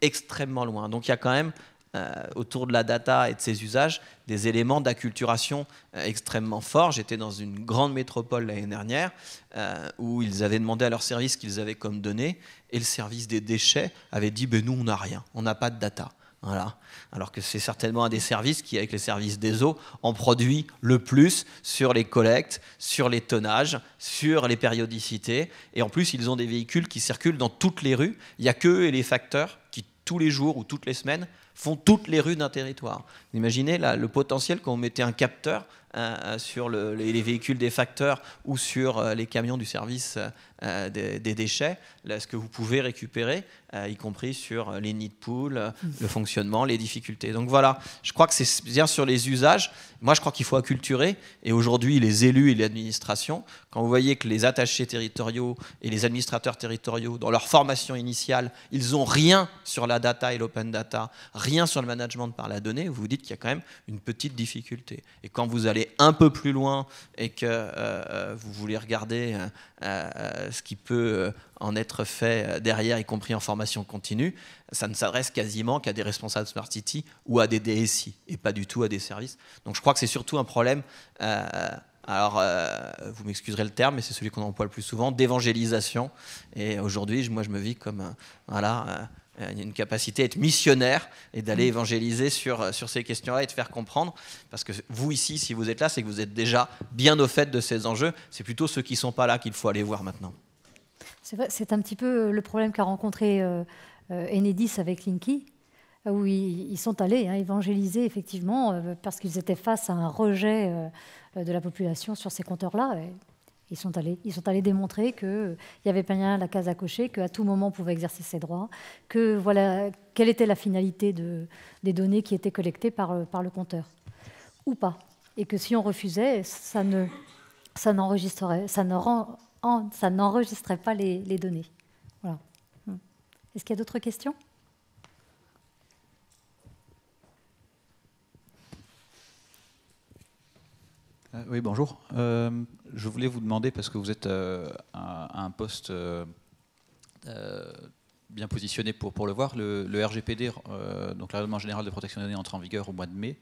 extrêmement loin. Donc il y a quand même autour de la data et de ses usages, des éléments d'acculturation extrêmement forts. J'étais dans une grande métropole l'année dernière où ils avaient demandé à leur service ce qu'ils avaient comme données et le service des déchets avait dit « nous, on n'a rien, on n'a pas de data ». Voilà. Alors que c'est certainement un des services qui, avec les services des eaux, en produit le plus sur les collectes, sur les tonnages, sur les périodicités. Et en plus, ils ont des véhicules qui circulent dans toutes les rues. Il n'y a qu'eux et les facteurs qui, tous les jours ou toutes les semaines, font toutes les rues d'un territoire. Vous imaginez là, le potentiel quand on mettait un capteur sur les véhicules des facteurs ou sur les camions du service des déchets, là, ce que vous pouvez récupérer, y compris sur les nids de poules, le fonctionnement, les difficultés. Donc voilà, je crois que c'est bien sur les usages. Moi, je crois qu'il faut acculturer. Et aujourd'hui, les élus et l'administration, quand vous voyez que les attachés territoriaux et les administrateurs territoriaux, dans leur formation initiale, ils n'ont rien sur la data et l'open data, rien sur le management par la donnée, vous vous dites qu'il y a quand même une petite difficulté. Et quand vous allez un peu plus loin et que vous voulez regarder ce qui peut en être fait derrière, y compris en formation continue, ça ne s'adresse quasiment qu'à des responsables Smart City ou à des DSI et pas du tout à des services. Donc je crois que c'est surtout un problème, alors vous m'excuserez le terme, mais c'est celui qu'on emploie le plus souvent, d'évangélisation. Et aujourd'hui, moi je me vis comme voilà, une capacité à être missionnaire et d'aller évangéliser sur ces questions-là et de faire comprendre. Parce que vous ici, si vous êtes là, c'est que vous êtes déjà bien au fait de ces enjeux. C'est plutôt ceux qui ne sont pas là qu'il faut aller voir maintenant. C'est vrai, c'est un petit peu le problème qu'a rencontré Enedis avec Linky, où ils sont allés évangéliser effectivement parce qu'ils étaient face à un rejet de la population sur ces compteurs-là. Ils sont allés démontrer qu'il n'y avait pas rien à la case à cocher, qu'à tout moment on pouvait exercer ses droits, que voilà quelle était la finalité des données qui étaient collectées par le compteur, ou pas. Et que si on refusait, ça n'enregistrerait pas les données. Voilà. Est-ce qu'il y a d'autres questions ? Oui, bonjour. Je voulais vous demander, parce que vous êtes à un poste bien positionné pour le voir, le RGPD, donc le Règlement général de protection des données, entre en vigueur au mois de mai.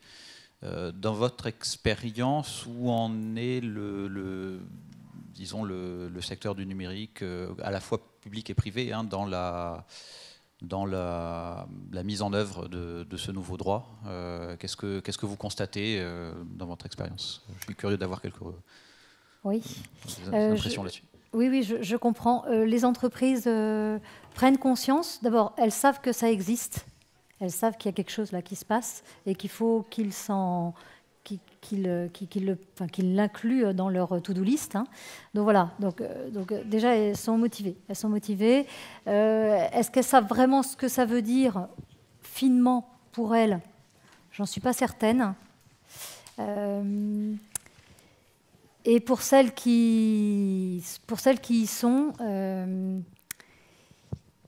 Dans votre expérience, où en est disons le secteur du numérique, à la fois public et privé, dans la mise en œuvre de ce nouveau droit? Qu'est-ce que vous constatez dans votre expérience? Je suis curieux d'avoir quelques impressions là-dessus. Oui, je comprends. Les entreprises prennent conscience. D'abord, elles savent que ça existe. Elles savent qu'il y a quelque chose là qui se passe et qu'il faut qu'ils l'incluent dans leur to-do list. Donc voilà. Donc déjà, elles sont motivées. Est-ce qu'elles savent vraiment ce que ça veut dire finement pour elles? J'en suis pas certaine. Et pour celles qui y sont,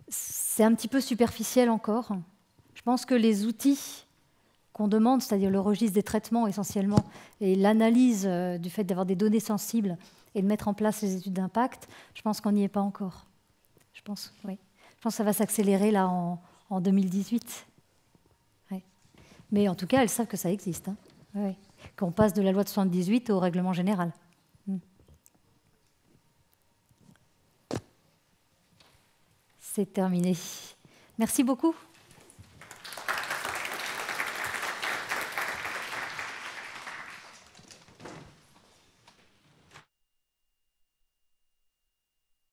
c'est un petit peu superficiel encore. Je pense que les outils qu'on demande, c'est-à-dire le registre des traitements essentiellement, et l'analyse du fait d'avoir des données sensibles et de mettre en place les études d'impact, je pense qu'on n'y est pas encore. Je pense que ça va s'accélérer là en 2018. Ouais. Mais en tout cas, elles savent que ça existe. Qu'on passe de la loi de 78 au règlement général. C'est terminé. Merci beaucoup.